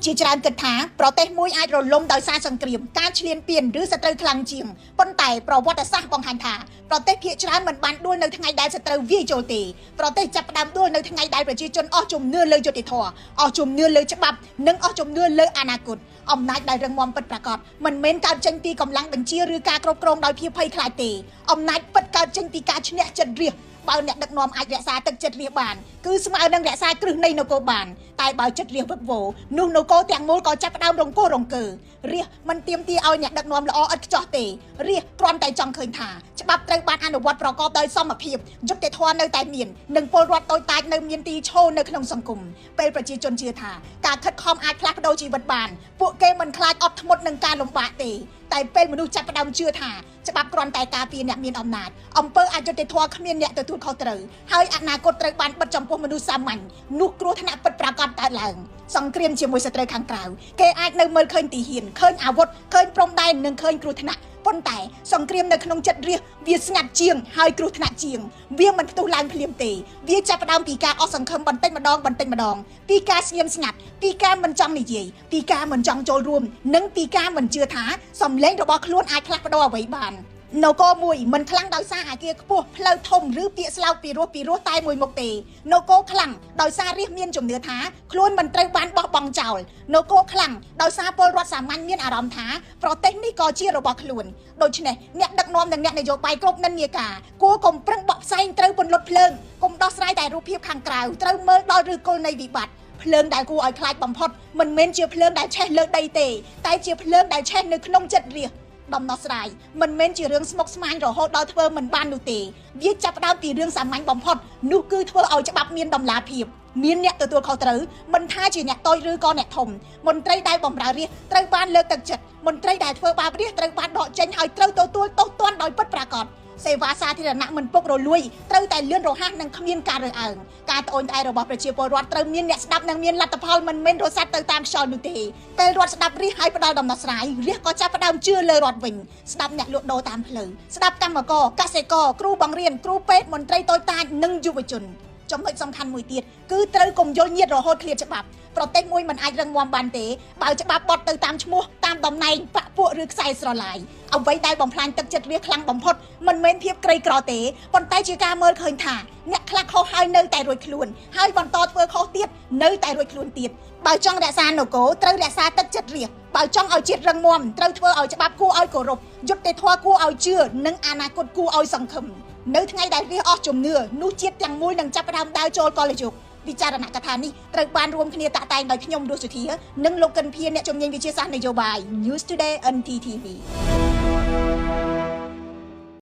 ជាច្រើនគិតថាប្រទេសមួយអាចរលំដោយសារសង្គ្រាមការឈ្លានពានឬសត្រូវខ្លាំងជាងប៉ុន្តែប្រវត្តិសាស្ត្របង្ហាញថាប្រទេសភាគច្រើនមិនបានដួលនៅថ្ងៃដែលសត្រូវវាយចូលទេប្រទេសចាប់ផ្ដើមដួលនៅថ្ងៃដែលប្រជាជនអស់ជំនឿលើយុត្តិធម៌អស់ជំនឿលើច្បាប់និងអស់ជំនឿលើអនាគតអំណាចដែលរឹងមាំពិតប្រាកដមិនមែនកើតចេញពីកម្លាំងបញ្ជាឬការគ្រប់គ្រងដោយភាពភ័យខ្លាចទេអំណាចពិតកើតចេញពីការឈ្នះចិត្តរាស្ត្របើអ្នកដឹកនាំអាចរក្សាទឹកចិត្តរាស្ត្របានគឺស្មើនឹងរក្សាគ្រឹះនៃនគរបាលតែបើចិត្តរាស្ត្រវឹកវរនោះនគរទាំងមូលក៏ចាប់ផ្ដើមរង្គោះរង្គើរាស្ត្រមិនទាមទារឲ្យអ្នកដឹកនាំល្អឥតខ្ចោះទេរាស្ត្រគ្រាន់តែចង់ឃើញថាច្បាប់ត្រូវបានអនុវត្តប្រកបដោយសមភាពយុត្តិធម៌នៅតែមាននិងពលរដ្ឋតូចតាចនៅមានទីឈរនៅក្នុងសង្គមពេលប្រជាជនជឿថាការខិតខំអាចផ្លាស់ប្ដូរជីវិតបានពួកគេមិនខ្លាចអត់ធ្មត់នឹងការលំបាកទេតែពេលមនុស្សចាប់ផ្ដើមជឿថាច្បាប់គ្រាន់តែការពារអ្នកមានអំណាចអំពើអយុត្តិធម៌គ្មានអ្នកទទួលខុសត្រូវហើយអនាគតត្រូវបានបិទចំពោះមនុស្សសាមញ្ញនោះគ្រោះថ្នាក់ពិតប្រាកដកើតឡើងសង្គ្រាមជាមួយសត្រូវខាងក្រៅគេអាចនៅមើលឃើញទីហ៊ានឃើញអាវុធឃើញព្រំដែននិងឃើញគ្រោះថ្នាក់ប៉ុន្តែសង្គ្រាមនៅក្នុងចិត្តរាស្ត្រវាស្ងាត់ជាងហើយគ្រោះថ្នាក់ជាងវាមិនផ្ទុះឡើងភ្លាមទេវាចាប់ផ្ដើមពីការអស់សង្ឃឹមបន្តិចម្ដងពីការស្ងៀមស្ងាត់ពីការមិនចង់និយាយពីការមិនចង់ចូលរួមនិងពីការមិនជឿថាសំឡេងរបស់ខ្លួនអាចផ្លាស់ប្ដូរអ្វីបាននគរមួយមិនខ្លាំងដោយសារអាគារខ្ពស់ផ្លូវធំឬពាក្យស្លោកពីរោះតែមួយមុខទេនគរខ្លាំងដោយសាររាស្ត្រមានជំនឿថាខ្លួនមិនត្រូវបានបោះបង់ចោលនគរខ្លាំងដោយសារពលរដ្ឋសាមញ្ញមានអារម្មណ៍ថាប្រទេសនេះក៏ជារបស់ខ្លួនដូច្នេះអ្នកដឹកនាំនិងអ្នកនយោបាយគ្រប់និន្នាការគួរកុំប្រឹងបកផ្សែងត្រូវពន្លត់ភ្លើងកុំដោះស្រាយតែរូបភាពខាងក្រៅត្រូវមើលដល់ឫសគល់នៃវិបត្តិភ្លើងដែលគួរឲ្យខ្លាចបំផុតមិនមែនជាភ្លើងដែលឆេះលើដីទេតែជាភ្លើងដែលឆេះនៅក្នុងចិត្តរាស្ត្រដំណោះស្រាយមិនមែនជារឿងស្មុគស្មាញរហូតដល់ធ្វើមិនបាននោះទេវាចាប់ផ្ដើមពីរឿងសាមញ្ញបំផុតនោះគឺធ្វើឲ្យច្បាប់មានតម្លាភាពមានអ្នកទទួលខុសត្រូវមិនថាជាអ្នកតូចឬក៏អ្នកធំមន្ត្រីដែលបម្រើរាស្ត្រត្រូវបានលើកទឹកចិត្តមន្ត្រីដែលធ្វើបាបរាស្ត្រត្រូវបានដកចេញឲ្យត្រូវទទួលទោសទណ្ឌដោយពិតប្រាកដសេវាសាធារណៈមិនពុករលួយត្រូវតែលឿនរហ័សនិងគ្មានការរើសអើងការត្អូញត្អែររបស់ប្រជាពលរដ្ឋត្រូវមានអ្នកស្ដាប់និងមានលទ្ធផលមិនមែនរសាត់ទៅតាមខ្យល់នោះទេពេលរដ្ឋស្ដាប់រាស្ត្រឲ្យផ្ដល់ដំណោះស្រាយរាស្ត្រក៏ចាប់ផ្ដើមជឿលើរដ្ឋវិញស្ដាប់អ្នកលក់ដូរតាមផ្លូវស្ដាប់កម្មករកសិករគ្រូបង្រៀនគ្រូពេទ្យមន្ត្រីតូចតាចនិងយុវជនចំណុចសំខាន់មួយទៀតគឺត្រូវកុំយល់ញៀតរហូតឃ្លាតច្បាប់ប្រទេសមួយមិនអាចរឹងមាំបានទេបើច្បាប់បត់ទៅតាមឈ្មោះតាមតំណែងបកពួកឬខ្សែស្រឡាយអ្វីដែលបំផ្លាញទឹកចិត្តរាស្ត្រខ្លាំងបំផុតមិនមែនភាពក្រីក្រទេប៉ុន្តែជាការមើលឃើញថាអ្នកខ្លះខុសហើយនៅតែរួចខ្លួនហើយបន្តធ្វើខុសទៀតនៅតែរួចខ្លួនទៀតបើចង់រក្សានគរត្រូវរក្សាទឹកចិត្តរាស្ត្របើចង់ឲ្យជាតិរឹងមាំត្រូវធ្វើឲ្យច្បាប់គួរឲ្យគោរពយុត្តិធម៌គួរឲ្យជឿនិងអនាគតគួរឲ្យសង្ឃឹមនៅថ្ងៃដែលរាស្ត្រអស់ជំនឿនោះជាតិទាំងមូលនឹងចាប់ផ្ដើមដើរចូលកលយុគវិចារណកថានេះត្រូវបានរួមគ្នាតាក់តែងដោយខ្ញុំរស់សុធានិងលោកកិនភៀនអ្នកជំនាញវិទ្យាសាស្ត្រនយោបាយ News Today NTTV